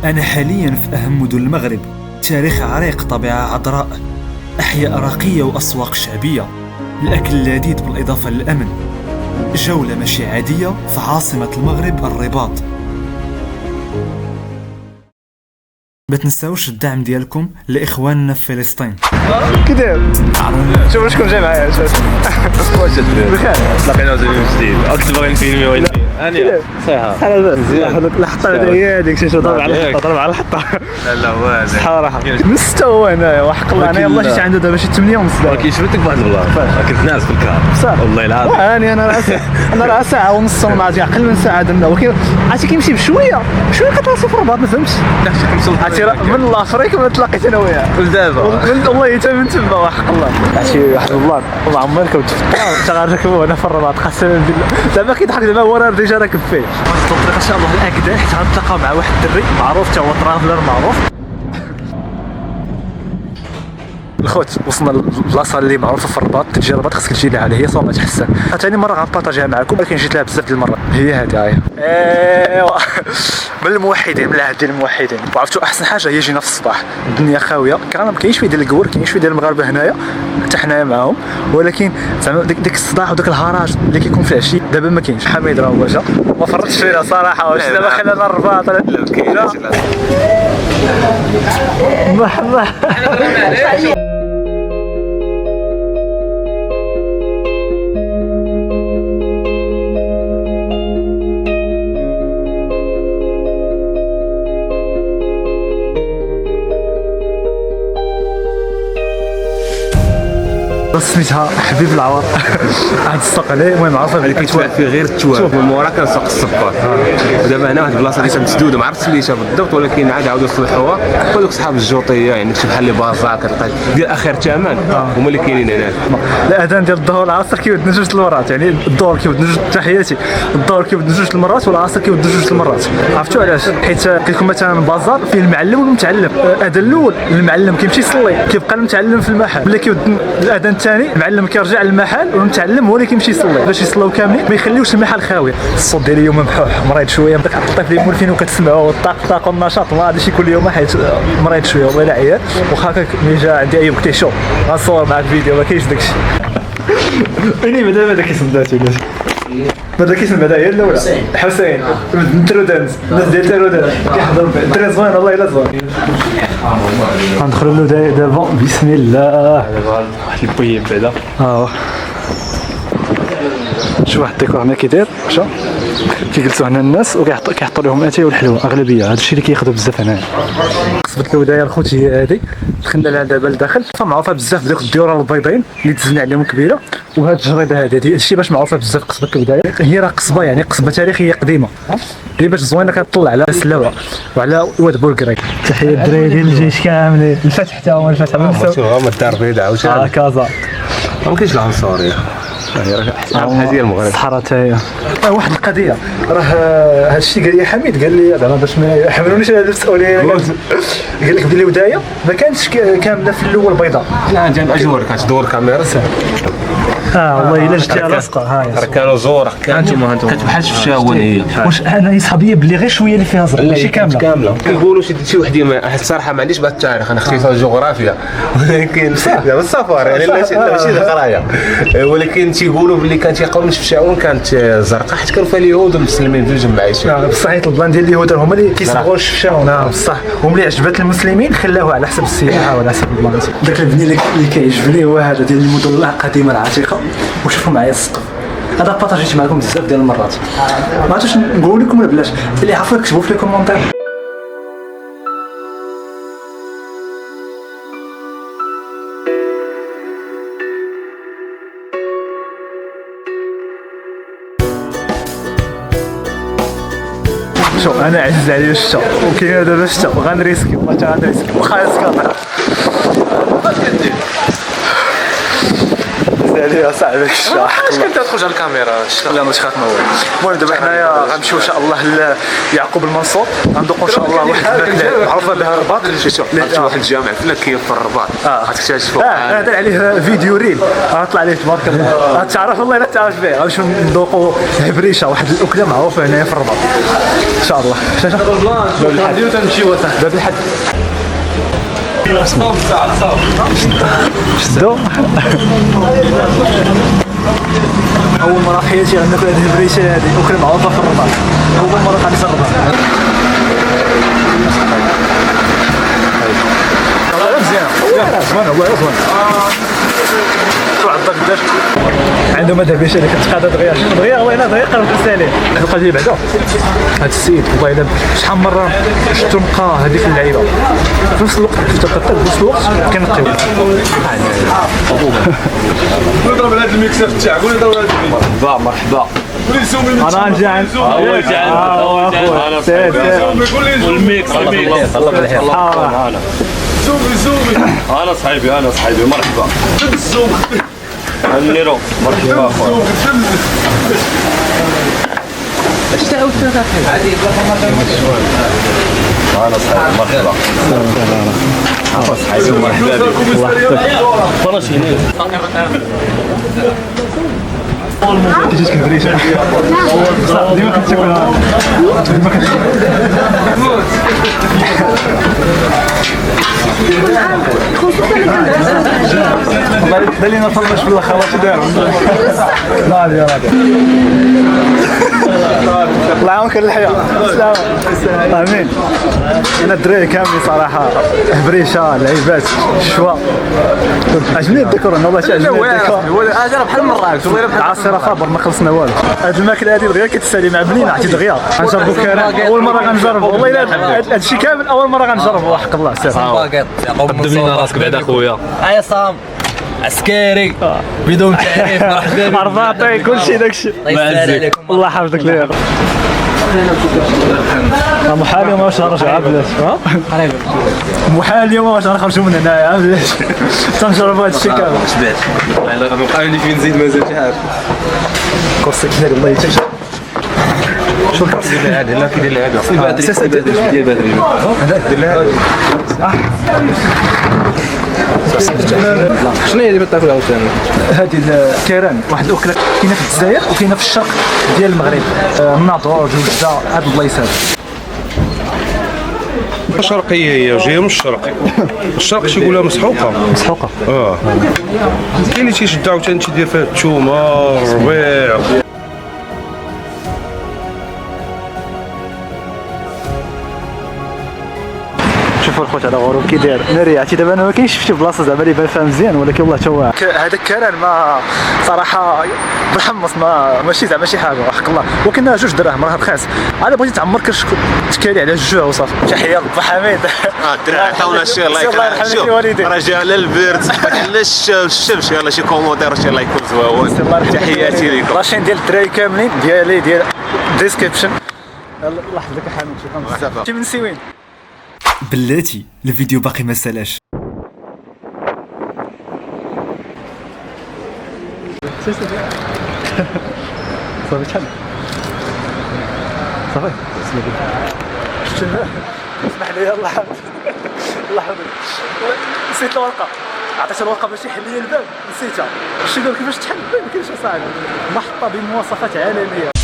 أنا حاليا في أهم مدن المغرب، تاريخ عريق، طبيعة عذراء، أحياء راقية وأسواق شعبية، الأكل اللذيذ بالإضافة للأمن. جولة ماشي عادية في عاصمة المغرب الرباط. ما تنساوش الدعم ديالكم لإخواننا في فلسطين. كده شوف شكون جاي معايا. بخير لقينا زوين جديد اكتب غير فيلمي وين اني صحيحه حنا مزيان الحطه هذه ديك شي ضرب على الحطه. لا واعر صراحه مستوى هنايا وحق الله. انا يلاه جيت عنده دابا شي 8 ونص. كيشبتك بواحد البلاصه كنت ناعس في الكار صح والله العظيم. انا راه ساعه ونص ما عرفتش اقل من ساعه درنا، ولكن عرفتي كيمشي بشويه كتوصل في الرباط. ما فهمتش عرفتي من الافريق ما تلاقيت انا وياه ولدابا والله حتى من تما وحق الله. عرفتي واحد البلان ما عمرك كنت في الطريق حتى غنركبوا هنا في الرباط. قسما بالله زعما كيضحك زعما هو راه الرجال راكب فيه. الطريق ان شاء الله الاكدا حتى غنتلاقاو مع واحد الدري معروف حتى هو ترافلر معروف. الخوت وصلنا للبلاصه اللي معروفه في الرباط. تجي الرباط خاصك تجي لها، هي صومات حسان. ثاني مره غنبارطاجيها معكم، ولكن جيت لها بزاف ديال المرات. هي هذه ايوا من الموحدين، من العهد ديال الموحدين. وعرفتوا احسن حاجه هي جينا في الصباح، الدنيا خاويه، كاين شويه ديال الكور، كاين شويه ديال المغاربه هنايا حتى حنايا معاهم، ولكن زعما ديك الصداع وداك الهراج اللي كيكون في العشي دابا ما كاينش. حميد راه هو جا ما فرطش فينا صراحه، واش دابا خلينا الرباط. لا كاين مرحبا. سميتها حبيب العوار. واحد السوق عليه المهم عارفه اللي كيتباع فيه غير التواب من مورا كان سوق الصباط. دابا هنا واحد البلاصه اللي مسدوده ما عرفتش ليش بالضبط، ولكن عاد عاودوا يصلحوها. ودوك صحاب الجوطيه يعني شي بحال لي بازار كتلقى ديال اخر ثمن هما اللي كاينين هنا. الاذان ديال الظهر والعصر كيودنا جوج المرات، يعني الظهر كيودنا جوج تحياتي، الظهر كيودنا جوج المرات والعصر كيودنا جوج المرات. عرفتوا علاش؟ حيت كيكون مثلا بازار فيه المعلم والمتعلم. الاذان الاول المعلم كيمشي يصلي، كيبقى المتعلم في المحل. ملي كيودن الاذان الثاني المعلم كيرجع للمحل والمتعلم هو اللي كيمشي يصلي. باش يصلوا كاملين ما يخليوش المحل خاوي. الصوت ديالي اليوم مبحوح مريض شويه، داك الطيف اللي مولفين وكتسمعوا الطاق والنشاط ما غاديش كل يوم، حيت مريض شويه والله لا عيان. واخا هكاك ملي جا عندي اي وقت شو غنصور معاك فيديو ما كاينش داكشي. ويني بعدا كيسم داتي بعدا كيسم بعدا هي الاولى حسين من ترودانز، الناس ديال ترودانز كيحضروا الدري زوين والله الا زوين. غندخلوا له دابا بسم الله. واحد البويب بعدا شوف واحد الديكور هنا كيداير شا كيجلسوا هنا الناس وكيحطوا لهم اتاي والحلوى اغلبيه. هذا الشيء اللي كياخذوا بزاف هنايا. قصبة الودايه الخوت هي هذه، دخلنا لها دابا لداخل. معروفه بزاف بدوك الديورة البيضين اللي تزلنا عليهم كبيره، وهاد الجريده هذه الشيء باش معروفه بزاف قصبة الودايه. هي راه قصبه يعني قصبه تاريخيه قديمه اللي باش زوينه كتطلع على السلاوه وعلى واد بوركري. تحيه الدراري ديال الجيش كاملين، الفتح حتى هما الفتح هما الدار البيضاء عاوتاني كازا ما كاينش العنصريه. هذه هي المغرب الصحراء تاهي. واحد القضيه راه هذا الشيء قال لي حميد، قال لي زعما باش ما يحملونيش على المسؤوليه. قال لك بلي الودايه ما كانتش كامله في الاول بيضاء. لا جاب اجور كانت دور كاميرا والله الا جبتيها لاصقه. راه كانوا زور كانت بحال الشاون. هي واش انا يصحاب لي بلي غير شويه اللي فيها زرق ماشي كامله. كيقولوا شي وحده الصراحه ما عنديش بهذا التاريخ، انا اختيتها الجغرافيا ولكن زعما السفر يعني ماشي القرايه، ولكن تيقولوا بلي كانت يقولون في الشاون كانت زرقاء حيت كانوا فيها اليهود والمسلمين بجوج عايشين. بصح البلان ديال اليهود هما اللي كيصبغوا الشاون. بصح وملي عجبت المسلمين خلاوها على حسب السياحه وعلى حسب البلان. داك البني اللي كيعجبني هو هذا ديال المدن القديمه العتيقه. وشوفوا معايا السقف هذا بارطاجيت معكم بزاف ديال المرات، ما عرفتش نقول لكم ولا بلاش. اللي عارفوا كتبوا في لي كومونتير. شو انا عزيز عليا الشتا وكاين دابا الشتا وغنريسكي والله حتى غنريسكي وخا يسكر عليا صاحبي الشاح. اش كنت تخرج على الكاميرا؟ لا مش خاف نور. المهم دابا حنايا غنمشيو ان شاء الله ليعقوب المنصور، غندوقوا ان شاء الله واحد الماكله معروفه بها الرباط. شوف واحد الجامع في لكيف في الرباط غتكتشفوا. هذا عليه فيديو ريل غنطلع عليه تبارك الله، غتعرف والله الا تعرف به. غنمشيو ندوقوا هبريشه، واحد الاكله معروفه هنايا في الرباط ان شاء الله. شاشه غاديو تنمشيو باب الحد. شدو اول مره في حياتي غناكل هذه الهبريشه، هذه اكله معروفه في الرباط، اول مره غنجربها. زوين والله زوين. شو عطاك بداش عندهم هذا الهبريشه اللي كتقاد دغيا دغيا والله الا دغيا قرب تسالي. بقى لي بعدا هذا السيد والله الا شحال من مره شفتو نقى هذيك اللعيبه في نفس الوقت كنت كنطيب في نفس الوقت كنقيو. نضرب هذا الميكسر تاعك ولا نضرب هذا الميكسر. مرحبا انا جاعان. هو جاعان والميكس الله بالخير. زومي انا صاحبي مرحبا. الزوم النيرو مرحبا اخويا. اش تعاود عادي انا صاحبي مرحبا. صاحبي مرحبا. تجيك الهبريشه ديما كتاكلها ديما دلينا نطلش بالله خلاص داير. لا يا راجل الله يعاونك الحياه. السلام امين. انا الدراري كاملين صراحه هبريشه لعيبات شوا. عجبني الديكور والله عجبني الديكور. اجرب بحال مراكش عصير خابر ما خلصنا والو. هاد الماكله هادي دغيا كتسالي مع بنينه عرفتي دغيا غنجربو كران اول مره غنجربو والله الا هادشي كامل اول مره غنجربو حق الله. سير باكيط قدم لنا راسك بعدا خويا. عصام عسكري بدون تعريف مرحبا مرباطي كلشي داكشي. الله يسهل عليكم. الله يحفظك ليا. محال وما واش نرجع بلاش. محال اليوم واش غنخرجوا من هنايا بلاش تنجربوا هادشي كامل. شبعت غنبقى عندي فين نزيد مازال شي حاجه. كرسي كثير الله يتشكر. شو الكرسي دير هذا لا كيدير هذا ديال بدري شنو هي اللي بتاكل عاوتاني؟ هذه الكيران واحد الاكله كاينه في الجزائر وكاينه في الشرق ديال المغرب، الناظور جوجده هاد البلايص هادو. شرقيه هي جايه من الشرق. الشرق شي يقولها مسحوقه. مسحوقه كاين اللي تيشد عاوتاني تيدير فيها الثومه الربيع. شوفوا الخوت على غروب كي داير ناري. عرفتي دابا انا ما كاينش في شي بلاصه زعما اللي بان فيها مزيان، ولكن والله تا هو هذاك الكران ما صراحه بالحمص ماشي زعما شي حاجه حق الله، ولكن جوج دراهم راه رخيص. انا بغيتي تعمر كرش تكالي على الجوع وصافي. تحيه للبا حميد. الدراري عطاونا الشير الله يكرمك. رجال البرد لا الشمس يلاه شي كومونتير الله يكون زوين. تحياتي لكم. راشين ديال الدراري كاملين ديالي ديال ديسكريبشن. الله يحفظك حميد. شكرا بزاف. من سيوين بلاتي الفيديو باقي ما سالاش. صافي شحال صافي اسمح لي الله يحفظك. الله يحفظك نسيت الورقه، عطيت الورقه باش يحل لي الباب نسيتها. شتي كيفاش تحل؟ ما كاينش اصاحبي محطه بمواصفات عالميه.